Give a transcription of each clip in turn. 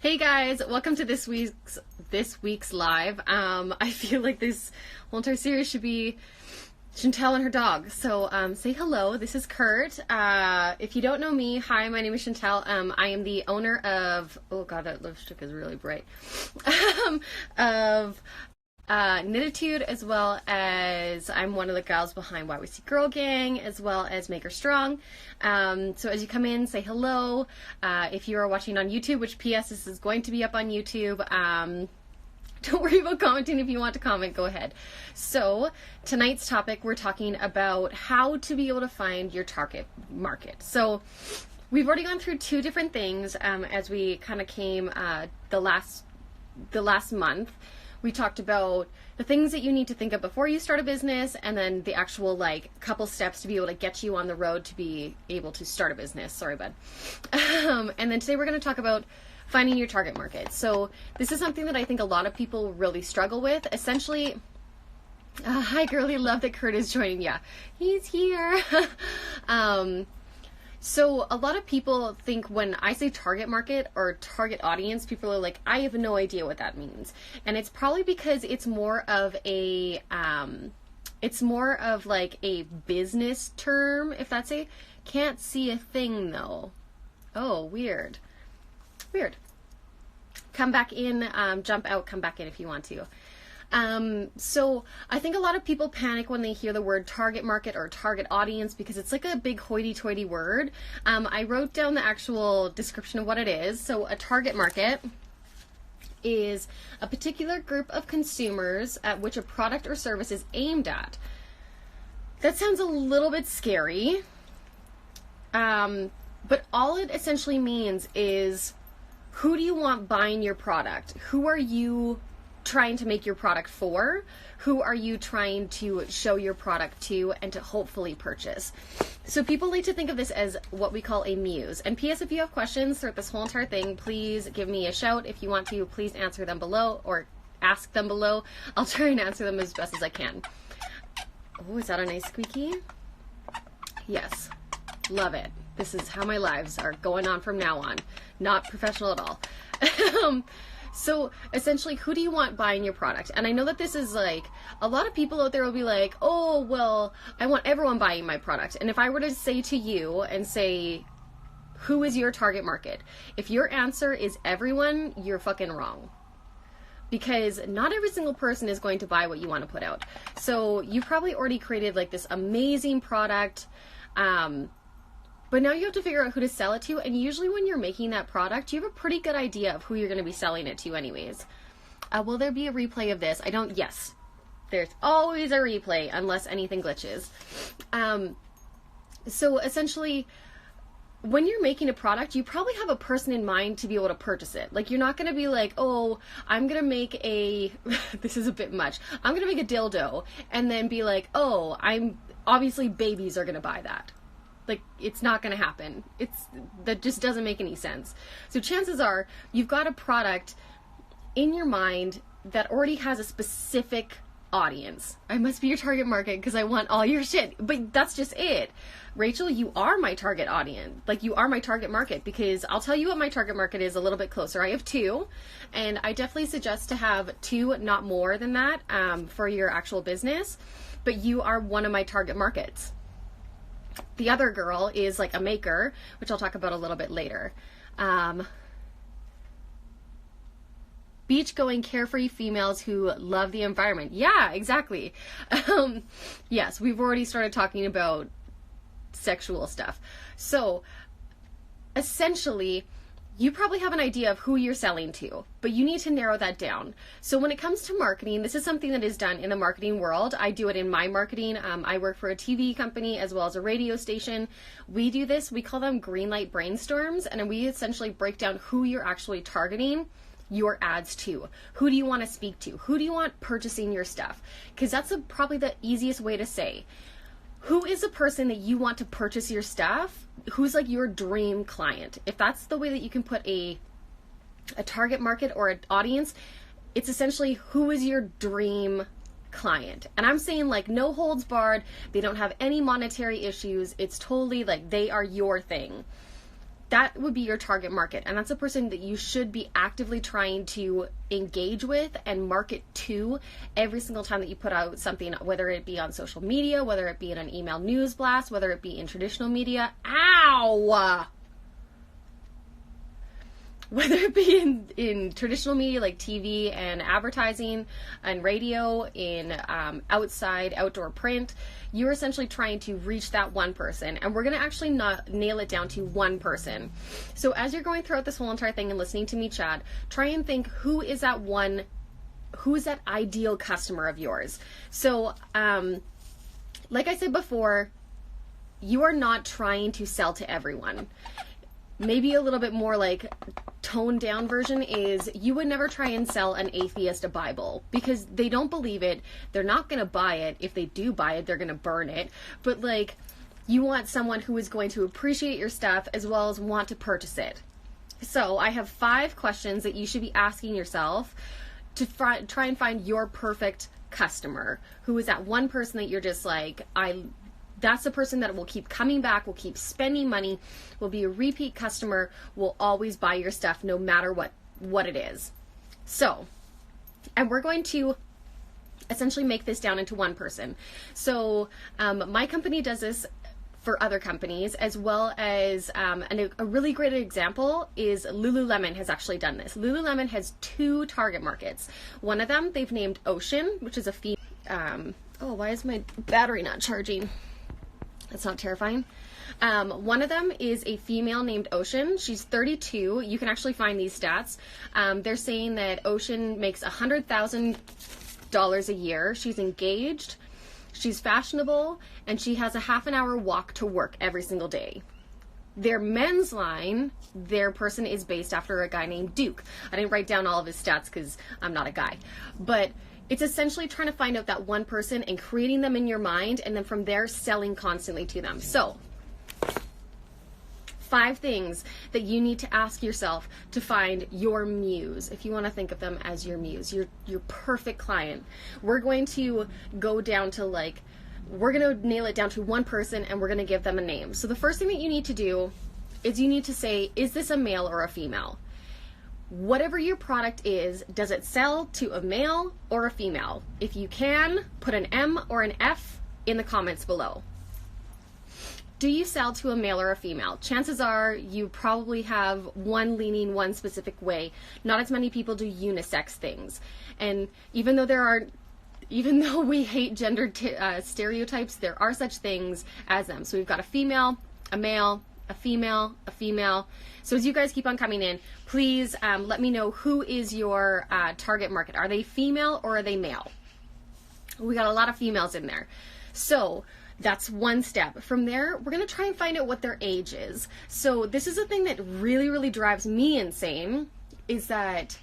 Hey guys, welcome to this week's live. I feel like this whole entire series should be Chantel and her dog. So say hello. This is Kurt. If you don't know me, hi, my name is Chantel. I am the owner of, oh god, that lipstick is really bright. Of Knititude, as well as I'm one of the gals behind YYC Girl Gang, as well as Make Her Strong. So as you come in, say hello. If you are watching on YouTube, which PS, this is going to be up on YouTube. Don't worry about commenting. If you want to comment, go ahead. So tonight's topic, we're talking about how to be able to find your target market. So we've already gone through two different things as we kind of came the last month. We talked about the things that you need to think of before you start a business, and then the actual couple steps to be able to get you on the road to be able to start a business. Sorry, bud. And then today we're going to talk about finding your target market. So this is something that I think a lot of people really struggle with. Essentially, hi girlie, love that Kurt is joining. Yeah, he's here. So a lot of people think when I say target market or target audience, people are like, I have no idea what that means. And it's probably because it's more of a business term, if that's can't see a thing though. Oh, weird. Come back in, jump out, come back in if you want to. So I think a lot of people panic when they hear the word target market or target audience because it's like a big hoity-toity word. I wrote down the actual description of what it is. So a target market is a particular group of consumers at which a product or service is aimed at. That sounds a little bit scary, but all it essentially means is, who do you want buying your product? Who are you trying to make your product for? Who are you trying to show your product to and to hopefully purchase? So people like to think of this as what we call a muse. And PS, if you have questions throughout this whole entire thing, please give me a shout. If you want to, please answer them below or ask them below. I'll try and answer them as best as I can. Oh, is that a nice squeaky? Yes. Love it. This is how my lives are going on from now on. Not professional at all. So essentially, who do you want buying your product? And I know that this is a lot of people out there will be like, oh, well, I want everyone buying my product. And if I were to say to you and say, who is your target market? If your answer is everyone, you're fucking wrong. Because not every single person is going to buy what you want to put out. So you probably already created this amazing product, but now you have to figure out who to sell it to, and usually when you're making that product, you have a pretty good idea of who you're going to be selling it to anyways. Will there be a replay of this? Yes. There's always a replay, unless anything glitches. So essentially, when you're making a product, you probably have a person in mind to be able to purchase it. You're not going to be like, oh, I'm going to make this is a bit much. I'm going to make a dildo, and then be like, oh, obviously babies are going to buy that. It's not going to happen. That just doesn't make any sense. So chances are you've got a product in your mind that already has a specific audience. I must be your target market because I want all your shit. But that's just it. Rachel, you are my target audience. You are my target market, because I'll tell you what my target market is a little bit closer. I have two, and I definitely suggest to have two, not more than that, for your actual business. But you are one of my target markets. The other girl is a maker, which I'll talk about a little bit later. Beach-going, carefree females who love the environment. Yeah, exactly. Yes, we've already started talking about sexual stuff. So, essentially, you probably have an idea of who you're selling to, but you need to narrow that down. So when it comes to marketing, this is something that is done in the marketing world. I do it in my marketing. I work for a TV company as well as a radio station. We do this, we call them green light brainstorms, and we essentially break down who you're actually targeting your ads to. Who do you want to speak to? Who do you want purchasing your stuff? Because that's probably the easiest way to say. Who is a person that you want to purchase your stuff? Who's your dream client? If that's the way that you can put a target market or an audience, it's essentially who is your dream client. And I'm saying no holds barred. They don't have any monetary issues. It's totally they are your thing. that would be your target market. And that's a person that you should be actively trying to engage with and market to every single time that you put out something, whether it be on social media, whether it be in an email news blast, whether it be in traditional media. Ow! Whether it be in traditional media like TV and advertising and radio, in outdoor print, you're essentially trying to reach that one person. And we're going to actually not nail it down to one person. So as you're going throughout this whole entire thing and listening to me chat, try and think, who is that ideal customer of yours? So, like I said before, you are not trying to sell to everyone. Maybe a little bit more like toned down version is, you would never try and sell an atheist a Bible because they don't believe it. They're not going to buy it. If they do buy it, they're going to burn it. But like, you want someone who is going to appreciate your stuff as well as want to purchase it. So I have 5 questions that you should be asking yourself to try and find your perfect customer. Who is that one person that you're just like, that's the person that will keep coming back, will keep spending money, will be a repeat customer, will always buy your stuff no matter what it is. So, and we're going to essentially make this down into one person. So my company does this for other companies, as well as a really great example is Lululemon has actually done this. Lululemon has 2 target markets. One of them they've named Ocean, which is a female. Why is my battery not charging? That's not terrifying. One of them is a female named Ocean. She's 32. You can actually find these stats. They're saying that Ocean makes $100,000 a year. She's engaged, she's fashionable, and she has a half an hour walk to work every single day. Their men's line, their person is based after a guy named Duke. I didn't write down all of his stats because I'm not a guy. But it's essentially trying to find out that one person and creating them in your mind, and then from there selling constantly to them. So 5 things that you need to ask yourself to find your muse, if you want to think of them as your muse, your perfect client. We're going to go down to we're going to nail it down to one person, and we're going to give them a name. So the first thing that you need to do is you need to say, is this a male or a female? Whatever your product is, does it sell to a male or a female? If you can, put an M or an F in the comments below. Do you sell to a male or a female? Chances are you probably have one leaning one specific way. Not as many people do unisex things. And even though we hate gender stereotypes, there are such things as them. So we've got a female, a male, a female, a female. So as you guys keep on coming in, please let me know, who is your target market. Are they female or are they male? We got a lot of females in there. So that's one step. From there, we're going to try and find out what their age is. So this is a thing that really, really drives me insane, is that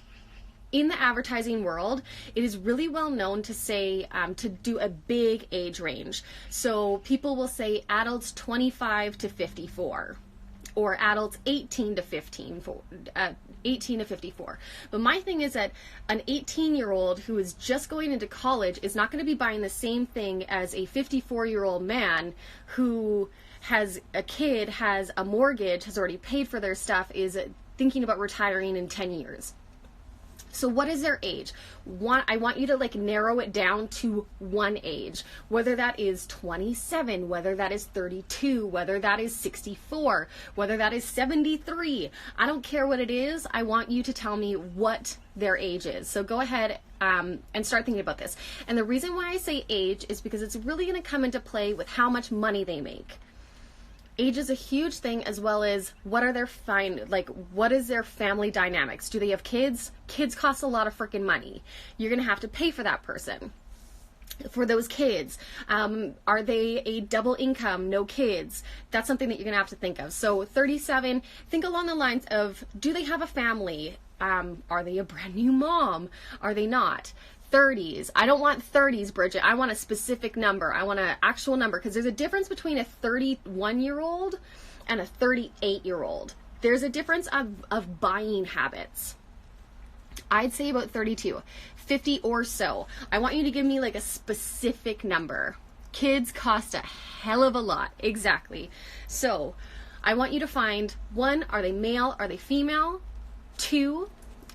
in the advertising world, it is really well known to say, to do a big age range. So people will say adults 25 to 54, or adults 18 to 54. But my thing is that an 18-year-old who is just going into college is not going to be buying the same thing as a 54-year-old man who has a kid, has a mortgage, has already paid for their stuff, is thinking about retiring in 10 years. So what is their age? I want you to narrow it down to one age, whether that is 27, whether that is 32, whether that is 64, whether that is 73. I don't care what it is. I want you to tell me what their age is. So go ahead and start thinking about this. And the reason why I say age is because it's really going to come into play with how much money they make. Age is a huge thing, as well as what are their what is their family dynamics? Do they have kids? Kids cost a lot of freaking money. You're going to have to pay for that person. For those kids, are they a double income, no kids? That's something that you're going to have to think of. So 37, think along the lines of, do they have a family? Are they a brand new mom? Are they not? 30s. I don't want 30s, Bridget. I want a specific number. I want an actual number, because there's a difference between a 31-year-old and a 38-year-old. There's a difference of buying habits. I'd say about 32, 50 or so. I want you to give me a specific number. Kids cost a hell of a lot. Exactly. So I want you to find, 1, are they male? Are they female? 2,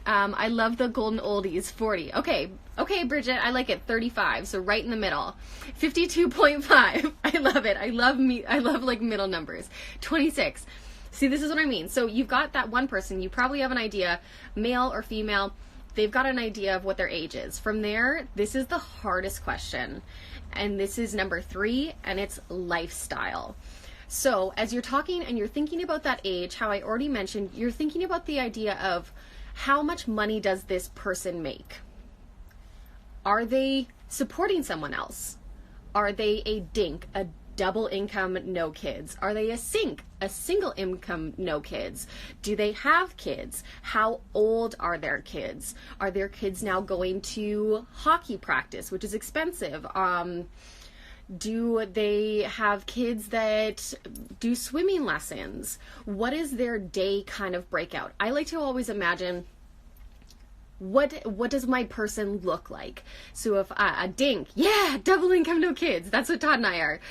I love the golden oldies, 40. Okay, Bridget, I like it, 35, so right in the middle. 52.5, I love it. I love like middle numbers. 26. See, this is what I mean. So you've got that one person, you probably have an idea, male or female, they've got an idea of what their age is. From there, this is the hardest question. And this is number 3, and it's lifestyle. So as you're talking and you're thinking about that age, how I already mentioned, you're thinking about the idea of how much money does this person make? Are they supporting someone else? Are they a dink, a double income, no kids? Are they a sink, a single income, no kids? Do they have kids? How old are their kids? Are their kids now going to hockey practice, which is expensive? Do they have kids that do swimming lessons? What is their day kind of breakout? I like to always imagine, what does my person look like? So if a dink, yeah, double income, no kids. That's what Todd and I are.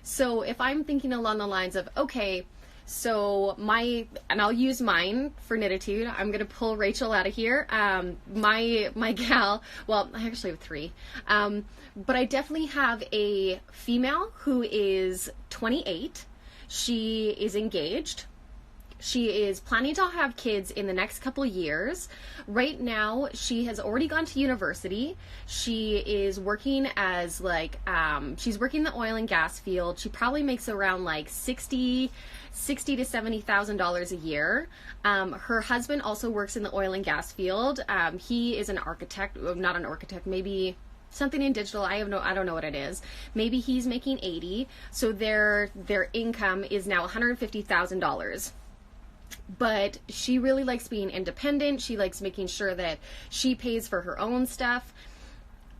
So if I'm thinking along the lines of, okay, so and I'll use mine for Knititude. I'm going to pull Rachel out of here. My gal, well, I actually have 3. But I definitely have a female who is 28. She is engaged. She is planning to have kids in the next couple years. Right now, she has already gone to university. She is working as she's working the oil and gas field. She probably makes around like $60,000 to $70,000 a year. Her husband also works in the oil and gas field. He is an architect, not an architect, maybe something in digital. I don't know what it is. Maybe he's making 80. So their income is now $150,000. But she really likes being independent. She likes making sure that she pays for her own stuff.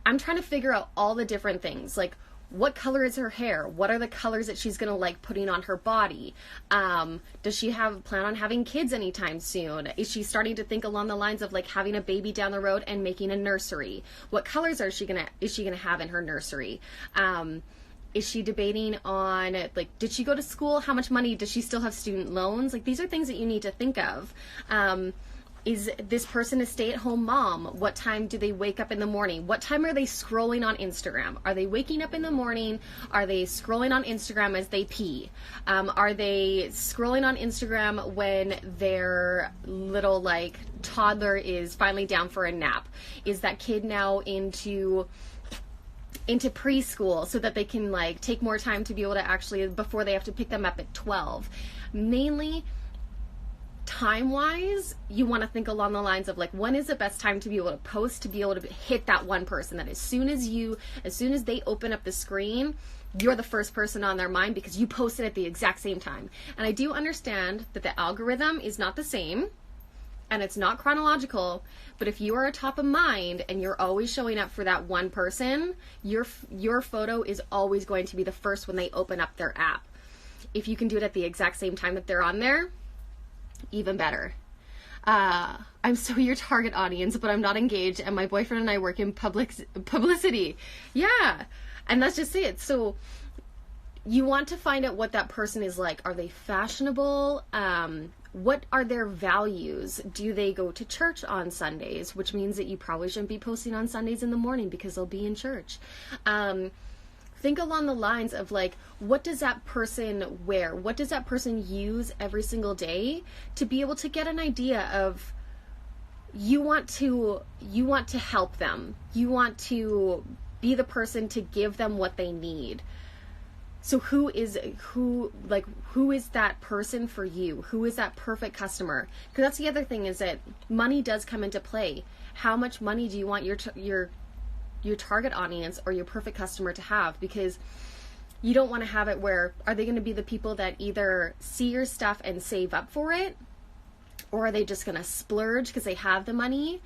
I'm trying to figure out all the different things, like what color is her hair? What are the colors that she's going to like putting on her body? Does she plan on having kids anytime soon? Is she starting to think along the lines of like having a baby down the road and making a nursery? What colors is she going to have in her nursery? Is she debating on, like, did she go to school? How much money? Does she still have student loans? Like, these are things that you need to think of. Is this person a stay-at-home mom? What time do they wake up in the morning? What time are they scrolling on Instagram? Are they waking up in the morning? Are they scrolling on Instagram as they pee? Are they scrolling on Instagram when their little, like, toddler is finally down for a nap? Is that kid now into preschool so that they can like take more time to be able to actually, before they have to pick them up at 12. Mainly time-wise, you want to think along the lines of like, when is the best time to be able to post, to be able to hit that one person that as soon as they open up the screen, you're the first person on their mind because you posted at the exact same time. And I do understand that the algorithm is not the same and it's not chronological, but if you are a top of mind and you're always showing up for that one person, your photo is always going to be the first when they open up their app. If you can do it at the exact same time that they're on there, even better. I'm so your target audience, but I'm not engaged, and my boyfriend and I work in publicity. Yeah, and that's just it. So you want to find out what that person is like. Are they fashionable? What are their values? Do they go to church on Sundays? Which means that you probably shouldn't be posting on Sundays in the morning because they'll be in church. Think along the lines of like, what does that person wear? What does that person use every single day to be able to get an idea of, you want to help them. You want to be the person to give them what they need. So who is that person for you? Who is that perfect customer? Because that's the other thing, is that money does come into play. How much money do you want your target audience or your perfect customer to have? Because you don't want to have it where, are they going to be the people that either see your stuff and save up for it, or are they just going to splurge because they have the money?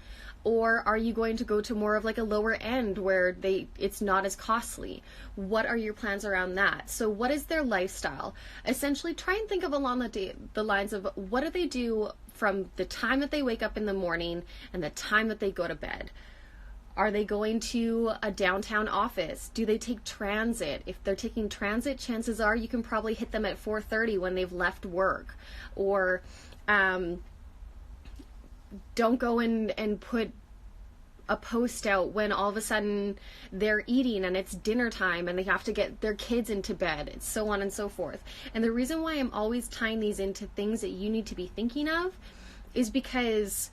Or are you going to go to more of like a lower end where it's not as costly? What are your plans around that? So what is their lifestyle? Essentially try and think of along the lines of, what do they do from the time that they wake up in the morning and the time that they go to bed? Are they going to a downtown office? Do they take transit? If they're taking transit, chances are you can probably hit them at 4:30 when they've left work. Or don't go and put a post out when all of a sudden they're eating and it's dinner time and they have to get their kids into bed, and so on and so forth. And the reason why I'm always tying these into things that you need to be thinking of is because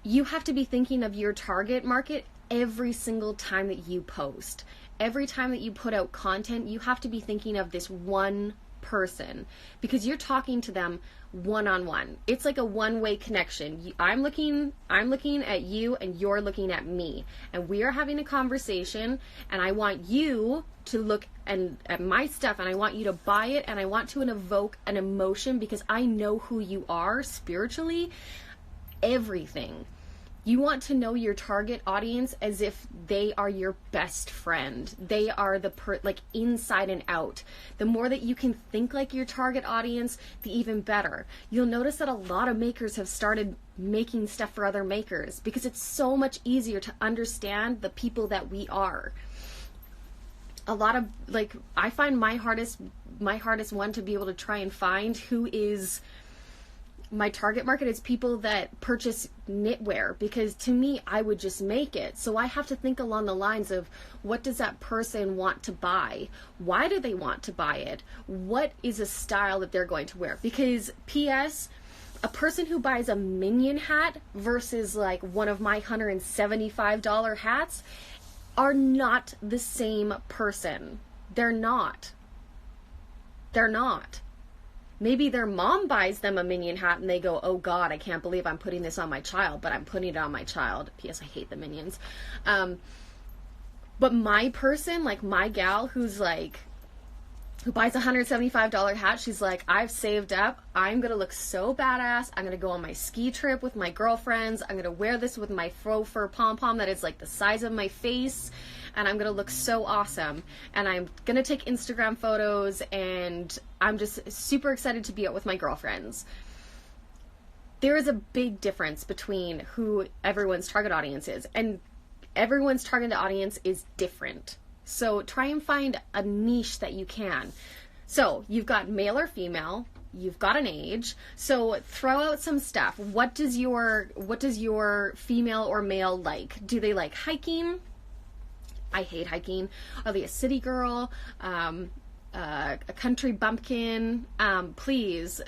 you have to be thinking of your target market every single time that you post. Every time that you put out content, you have to be thinking of this one person, because you're talking to them one-on-one. It's like a one-way connection. I'm looking at you and you're looking at me, and we are having a conversation, and I want you to look at my stuff, and I want you to buy it, and I want to evoke an emotion because I know who you are spiritually. Everything. You want to know your target audience as if they are your best friend. They are like inside and out. The more that you can think like your target audience, the even better. You'll notice that a lot of makers have started making stuff for other makers because it's so much easier to understand the people that we are. A lot of, like, I find my hardest one to be able to try and find who is my target market is people that purchase knitwear, because to me, I would just make it. So I have to think along the lines of, what does that person want to buy? Why do they want to buy it? What is a style that they're going to wear? Because P.S., a person who buys a Minion hat versus like one of my $175 hats are not the same person. They're not. They're not. Maybe their mom buys them a Minion hat and they go, oh God, I can't believe I'm putting this on my child, but I'm putting it on my child. P.S. I hate the Minions. But my person, like my gal who buys a $175 hat, she's like, I've saved up. I'm going to look so badass. I'm going to go on my ski trip with my girlfriends. I'm going to wear this with my faux fur pom-pom that is like the size of my face. And I'm going to look so awesome. And I'm going to take Instagram photos, and I'm just super excited to be out with my girlfriends. There is a big difference between who everyone's target audience is, and everyone's target audience is different. So try and find a niche that you can. So you've got male or female, you've got an age. So throw out some stuff. What does your female or male like? Do they like hiking? I hate hiking. Are they a city girl? A country bumpkin? Please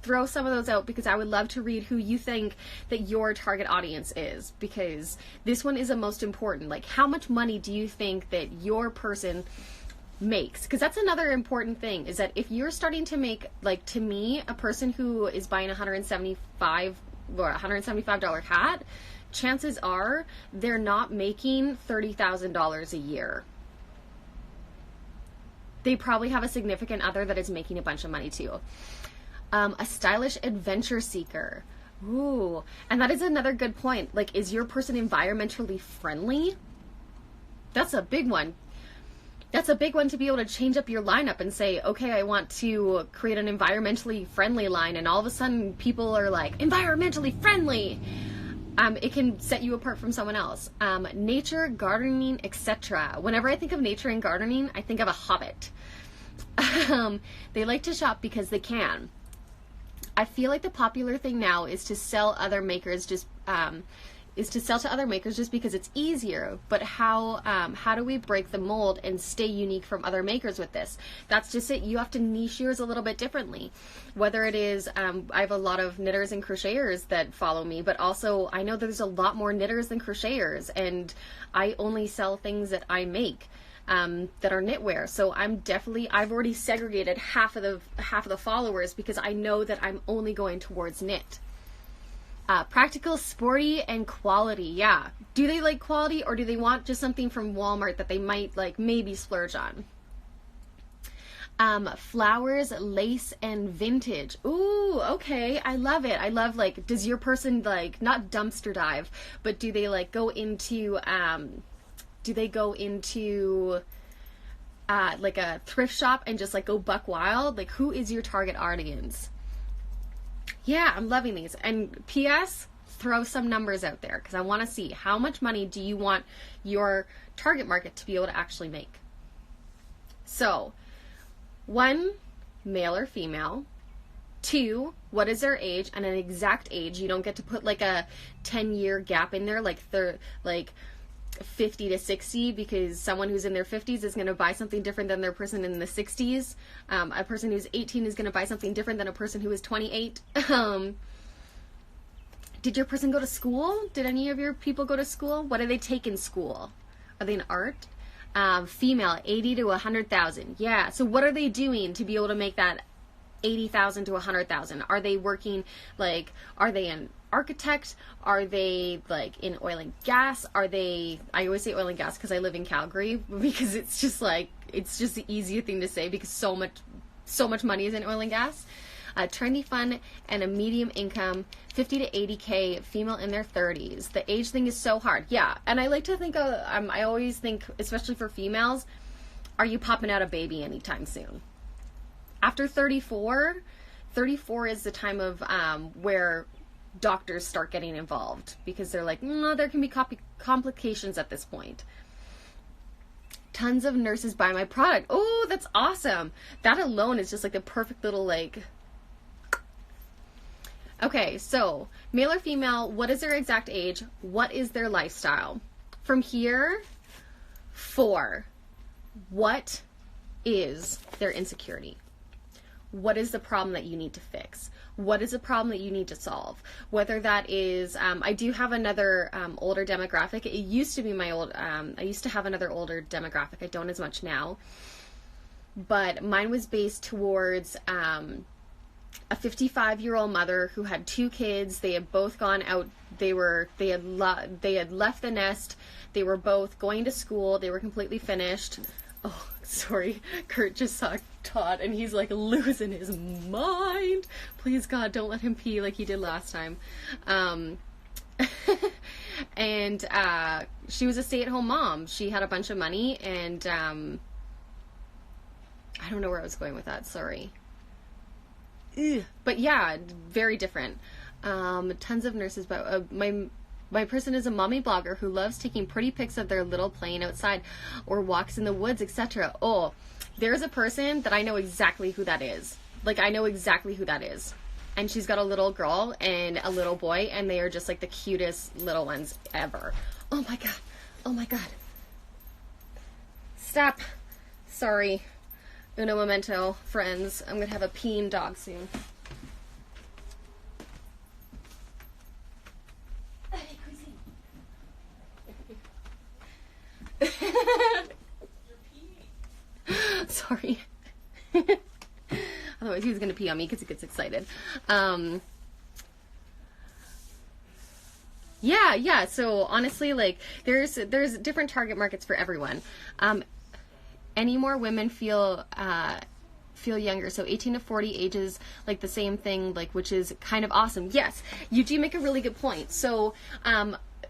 throw some of those out, because I would love to read who you think that your target audience is, because this one is the most important. Like, how much money do you think that your person makes? Because that's another important thing, is that if you're starting to make, like, to me, a person who is buying a $175 hat, chances are they're not making $30,000 a year. They probably have a significant other that is making a bunch of money too. A stylish adventure seeker. Ooh, and that is another good point. Like, is your person environmentally friendly? That's a big one. That's a big one, to be able to change up your lineup and say, okay, I want to create an environmentally friendly line, and all of a sudden people are like, environmentally friendly. It can set you apart from someone else. Nature, gardening, etc. Whenever I think of nature and gardening, I think of a hobbit. They like to shop because they can. I feel like the popular thing now is to sell to other makers just because it's easier. But how do we break the mold and stay unique from other makers with this? That's just it. You have to niche yours a little bit differently. Whether it is, I have a lot of knitters and crocheters that follow me, but also I know there's a lot more knitters than crocheters, and I only sell things that I make. That are knitwear. So I've already segregated half of the followers, because I know that I'm only going towards knit. Practical, sporty, and quality. Yeah. Do they like quality, or do they want just something from Walmart that they might like maybe splurge on? Flowers, lace, and vintage. Ooh, okay. I love it. I love, like, does your person like, not dumpster dive, but do they like go into like a thrift shop and just like go buck wild? Like, who is your target audience? Yeah, I'm loving these. And P.S., throw some numbers out there because I want to see how much money do you want your target market to be able to actually make. So, 1, male or female. 2, what is their age, and an exact age. You don't get to put like a 10-year gap in there, like 50 to 60, because someone who's in their 50s is going to buy something different than their person in the 60s. A person who's 18 is going to buy something different than a person who is 28. Did your person go to school? Did any of your people go to school? What do they take in school? Are they in art? Female, 80 to 100,000. Yeah. So what are they doing to be able to make that 80,000 to 100,000? Are they working, like, are they an architect? Are they like in oil and gas? Are they, I always say oil and gas because I live in Calgary, because it's just like, it's just the easier thing to say because so much money is in oil and gas. Trendy fun and a medium income, 50 to 80K, female in their 30s. The age thing is so hard. Yeah. And I like to think I always think, especially for females, are you popping out a baby anytime soon? After 34 is the time of where doctors start getting involved, because they're like, no, there can be complications at this point. Tons of nurses buy my product. Oh, that's awesome. That alone is just like the perfect little like. Okay, so male or female, what is their exact age? What is their lifestyle? From here, 4, what is their insecurity? What is the problem that you need to fix? What is the problem that you need to solve? Whether that is, I do have another older demographic. It used to be my old, I used to have another older demographic. I don't as much now. But mine was based towards a 55-year-old mother who had 2 kids. They had both gone out. They had left the nest. They were both going to school. They were completely finished. Oh, sorry. Kurt just saw Todd and he's like losing his mind. Please God, don't let him pee like he did last time. And she was a stay-at-home mom. She had a bunch of money, and I don't know where I was going with that. Sorry. Ugh. But yeah, very different. Tons of nurses, but my person is a mommy blogger who loves taking pretty pics of their little playing outside or walks in the woods, etc. Oh, there's a person that I know exactly who that is. Like, I know exactly who that is. And she's got a little girl and a little boy, and they are just like the cutest little ones ever. Oh my God. Oh my God. Stop. Sorry. Uno momento, friends. I'm going to have a peeing dog soon. Sorry. Otherwise he was going to pee on me because he gets excited. Yeah. So honestly, like, there's different target markets for everyone. Any more women feel younger, so 18 to 40 ages, like the same thing, like, which is kind of awesome. Yes, you do make a really good point. So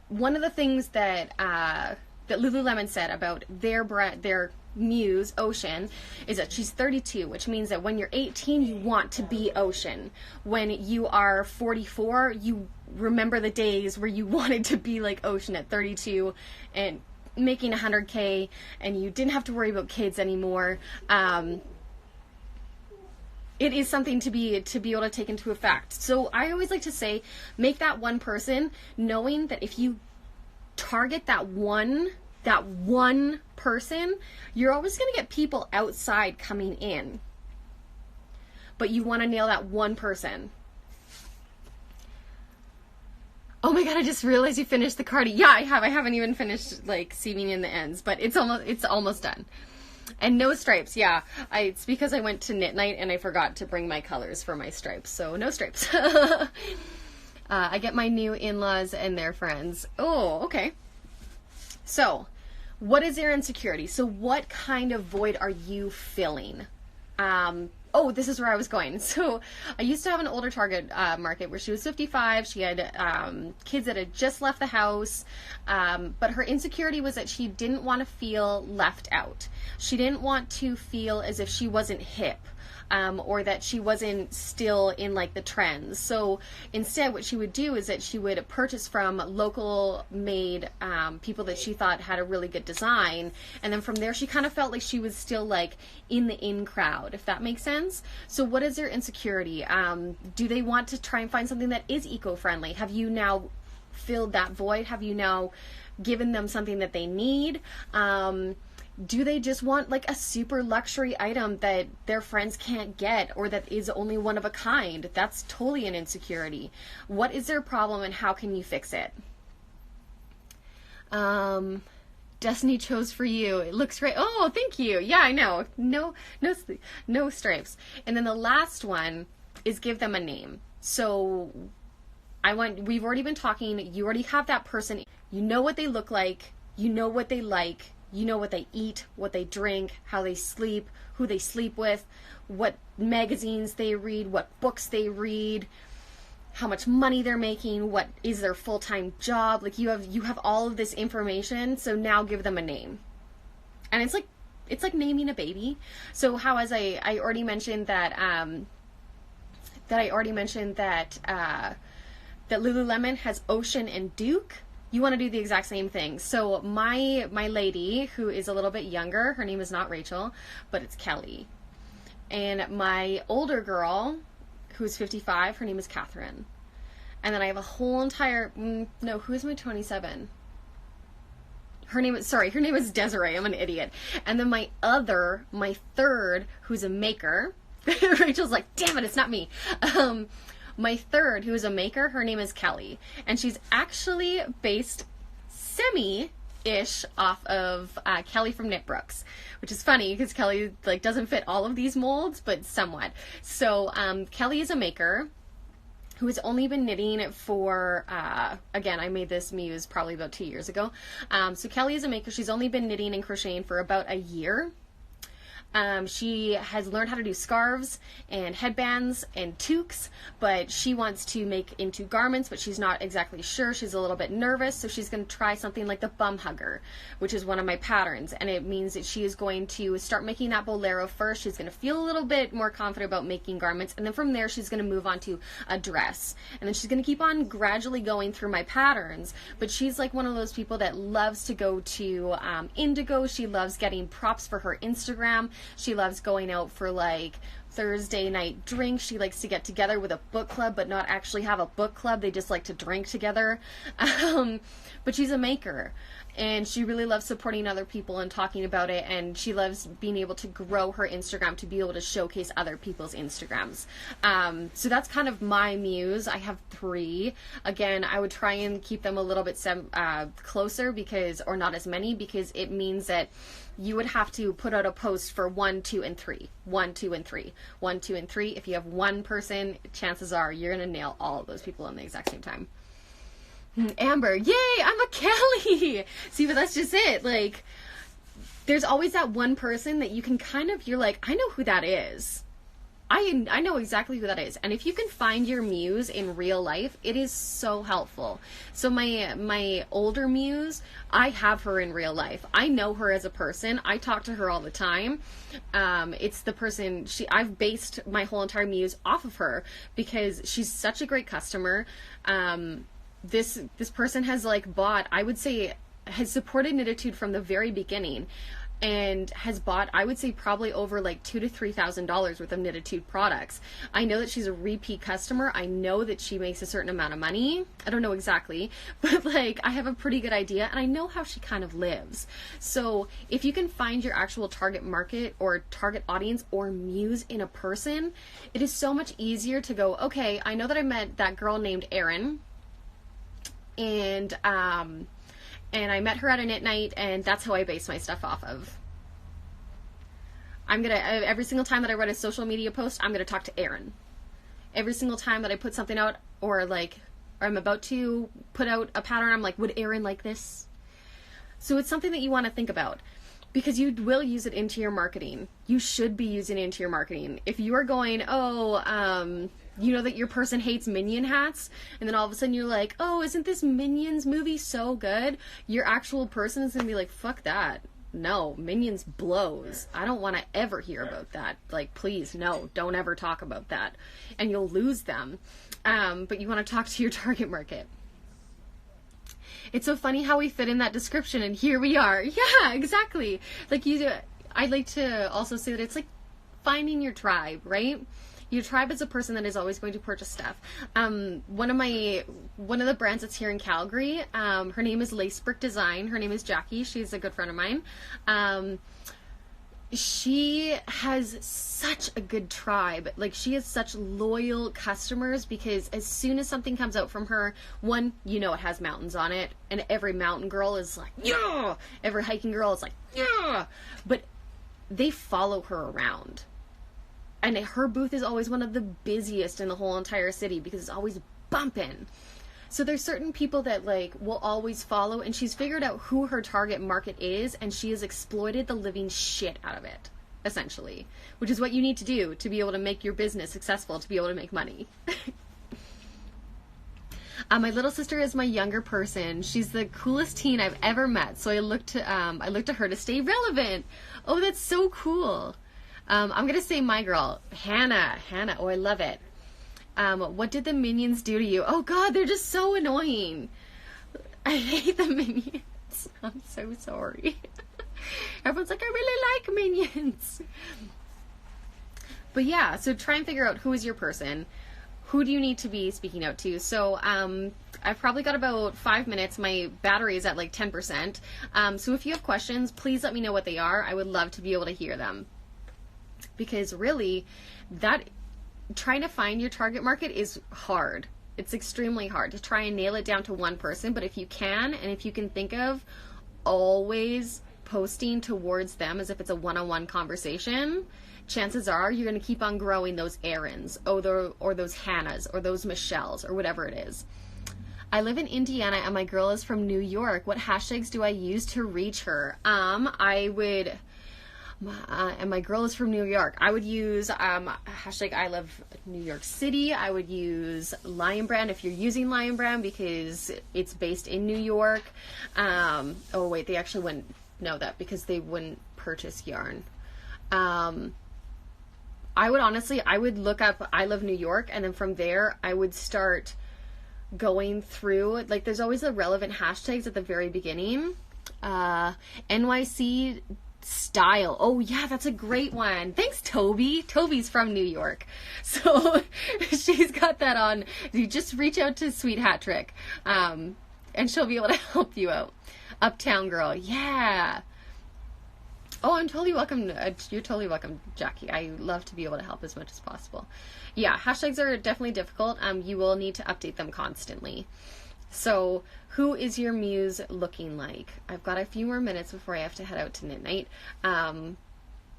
one of the things that Lululemon said about their muse, Ocean, is that she's 32, which means that when you're 18, you want to be Ocean. When you are 44, you remember the days where you wanted to be like Ocean at 32 and making 100K, and you didn't have to worry about kids anymore. It is something to be able to take into effect. So I always like to say, make that one person, knowing that if you target that one person, you're always going to get people outside coming in. But you want to nail that one person. Oh my God, I just realized you finished the card. Yeah, I have. I haven't even finished like seaming in the ends, but it's almost done. And no stripes. Yeah, it's because I went to knit night and I forgot to bring my colors for my stripes. So no stripes. I get my new in-laws and their friends. Oh, okay. So, what is their insecurity? So what kind of void are you filling? Oh, this is where I was going. So I used to have an older target market where she was 55. She had kids that had just left the house. But her insecurity was that she didn't want to feel left out. She didn't want to feel as if she wasn't hip. or that she wasn't still in like the trends. So instead what she would do is that she would purchase from local made people that she thought had a really good design, and then from there she kind of felt like she was still like in the in crowd, if that makes sense. So what is their insecurity? Do they want to try and find something that is eco-friendly? Have you now filled that void? Have you now given them something that they need? Do they just want like a super luxury item that their friends can't get, or that is only one of a kind? That's totally an insecurity. What is their problem and how can you fix it? Destiny chose for you. It looks great. Oh, thank you. Yeah, I know. No stripes. And then the last one is give them a name. So we've already been talking, you already have that person, you know what they look like, you know what they like, you know what they eat, what they drink, how they sleep, who they sleep with, what magazines they read, what books they read, how much money they're making, what is their full-time job. Like you have all of this information, so now give them a name. And it's like naming a baby. So how, as I already mentioned that that Lululemon has Ocean and Duke, you want to do the exact same thing. So my lady, who is a little bit younger, her name is not Rachel, but it's Kelly. And my older girl, who's 55, her name is Catherine. And then I have a whole entire, who is my 27? Her name is Desiree. I'm an idiot. And then my third, who's a maker, Rachel's like, damn it, it's not me. My third, who is a maker, her name is Kelly. And she's actually based semi-ish off of Kelly from Knitbrooks, which is funny because Kelly like doesn't fit all of these molds, but somewhat. So Kelly is a maker who has only been knitting for, again, I made this muse probably about 2 years ago. So Kelly is a maker. She's only been knitting and crocheting for about a year. She has learned how to do scarves and headbands and toques, but she wants to make into garments, but she's not exactly sure. She's a little bit nervous, so she's going to try something like the bum hugger, which is one of my patterns, and it means that she is going to start making that bolero first. She's going to feel a little bit more confident about making garments, and then from there she's going to move on to a dress, and then she's going to keep on gradually going through my patterns. But she's like one of those people that loves to go to Indigo. She loves getting props for her Instagram. She loves going out for like Thursday night drinks. She likes to get together with a book club, but not actually have a book club. They just like to drink together. But she's a maker, and she really loves supporting other people and talking about it, and she loves being able to grow her Instagram to be able to showcase other people's Instagrams. So that's kind of my muse. I have 3. Again, I would try and keep them a little bit closer, or not as many, because it means that you would have to put out a post for 1, 2, and 3. 1, 2, and 3. 1, 2, and 3. If you have one person, chances are you're going to nail all of those people at the exact same time. Amber, yay, I'm a Kelly. See, but that's just it. Like, there's always that one person that you can you're like, I know who that is. I know exactly who that is. And if you can find your muse in real life, it is so helpful. So my older muse, I have her in real life. I know her as a person. I talk to her all the time. It's the person I've based my whole entire muse off of her because she's such a great customer. This person has bought, I would say, has supported Knititude from the very beginning, and has bought, I would say, probably over $2,000 to $3,000 worth of Knititude products. I know that she's a repeat customer. I know that she makes a certain amount of money. I don't know exactly, but I have a pretty good idea, and I know how she kind of lives. So if you can find your actual target market or target audience or muse in a person, it is so much easier to go, okay, I know that I met that girl named Erin, and I met her at a knit night, and that's how I base my stuff off of. Every single time that I write a social media post, I'm gonna talk to Erin. Every single time that I put something out, or I'm about to put out a pattern, I'm like, would Erin like this? So it's something that you want to think about, because you will use it into your marketing. You should be using it into your marketing. If you are going, you know that your person hates Minion hats, and then all of a sudden you're like, oh, isn't this Minions movie so good? Your actual person is going to be like, fuck that. no, Minions blows. I don't want to ever hear about that. Like, please, no, don't ever talk about that. And you'll lose them. But you want to talk to your target market. It's so funny how we fit in that description, and here we are. Yeah, exactly. Like, I'd like to also say that it's like finding your tribe, right? Your tribe is a person that is always going to purchase stuff. One of the brands that's here in Calgary, her name is Lacebrick Design. Her name is Jackie. She's a good friend of mine. She has such a good tribe. Like, she has such loyal customers, because as soon as something comes out from her, one, you know, it has mountains on it, and every mountain girl is like, yeah! Every hiking girl is like, yeah! But they follow her around. And her booth is always one of the busiest in the whole entire city, because it's always bumping. So there's certain people that, like, will always follow, and she's figured out who her target market is, and she has exploited the living shit out of it, essentially. Which is what you need to do to be able to make your business successful, to be able to make money. My little sister is my younger person. She's the coolest teen I've ever met, so I look to her to stay relevant. Oh, that's so cool. I'm gonna say my girl, Hannah. Oh, I love it. What did the Minions do to you? Oh God, they're just so annoying. I hate the Minions. I'm so sorry. Everyone's like, I really like Minions. But yeah, so try and figure out who is your person. Who do you need to be speaking out to? So I've probably got about 5 minutes. My battery is at like 10%. So if you have questions, please let me know what they are. I would love to be able to hear them. Because really, trying to find your target market is hard. It's extremely hard to try and nail it down to one person, but if you can, and if you can think of always posting towards them as if it's a one-on-one conversation, chances are you're going to keep on growing those Aarons, or those Hannahs, or those Michelles, or whatever it is. I live in Indiana and my girl is from New York. What hashtags do I use to reach her? And my girl is from New York. I would use hashtag I love New York City. I would use Lion Brand if you're using Lion Brand, because it's based in New York. Oh wait, they actually wouldn't know that because they wouldn't purchase yarn. I would look up I love New York, and then from there I would start going through, like, there's always the relevant hashtags at the very beginning. NYC style. Oh yeah, that's a great one. Thanks, Toby. Toby's from New York. So she's got that on. You just reach out to Sweet Hat Trick. And she'll be able to help you out. Uptown Girl. Yeah. Oh, I'm totally welcome. You're totally welcome, Jackie. I love to be able to help as much as possible. Yeah, hashtags are definitely difficult. You will need to update them constantly. So, who is your muse looking like? I've got a few more minutes before I have to head out to Knit Night.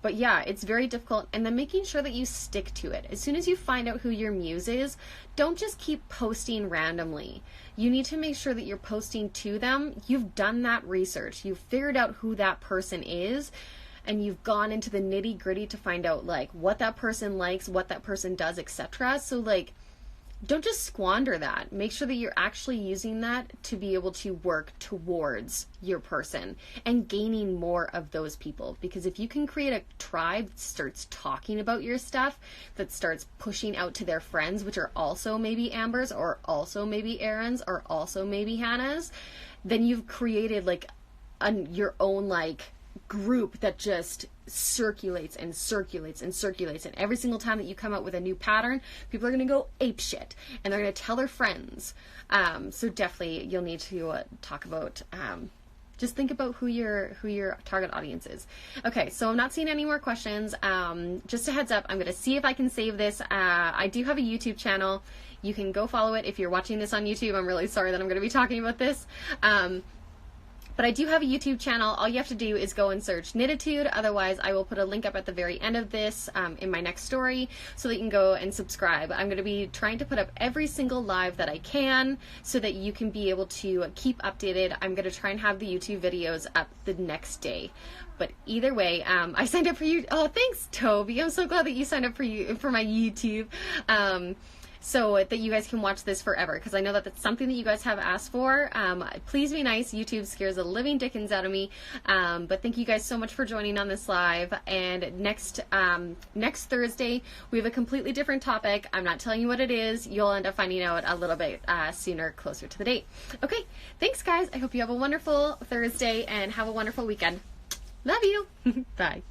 But yeah, it's very difficult. And then making sure that you stick to it. As soon as you find out who your muse is, don't just keep posting randomly. You need to make sure that you're posting to them. You've done that research. You've figured out who that person is. And you've gone into the nitty gritty to find out, like, what that person likes, what that person does, etc. So, like, don't just squander that. Make sure that you're actually using that to be able to work towards your person and gaining more of those people. Because if you can create a tribe that starts talking about your stuff, that starts pushing out to their friends, which are also maybe Ambers, or also maybe Aarons, or also maybe Hannahs, then you've created like your own like group that just circulates and circulates and circulates, and every single time that you come out with a new pattern, people are going to go apeshit and they're going to tell their friends. So definitely you'll need to talk about just think about who your target audience is. Okay, so I'm not seeing any more questions. Just a heads up, I'm going to see if I can save this. I do have a YouTube channel. You can go follow it if you're watching this on YouTube. I'm really sorry that I'm going to be talking about this. But I do have a YouTube channel. All you have to do is go and search Knititude. Otherwise, I will put a link up at the very end of this in my next story so that you can go and subscribe. I'm going to be trying to put up every single live that I can so that you can be able to keep updated. I'm going to try and have the YouTube videos up the next day. But either way, I signed up for you. Oh, thanks, Toby. I'm so glad that you signed up for my YouTube. so that you guys can watch this forever, because I know that that's something that you guys have asked for. Please be nice. YouTube scares the living dickens out of me. But thank you guys so much for joining on this live. And next Thursday, we have a completely different topic. I'm not telling you what it is. You'll end up finding out a little bit sooner, closer to the date. Okay, thanks guys. I hope you have a wonderful Thursday and have a wonderful weekend. Love you. Bye.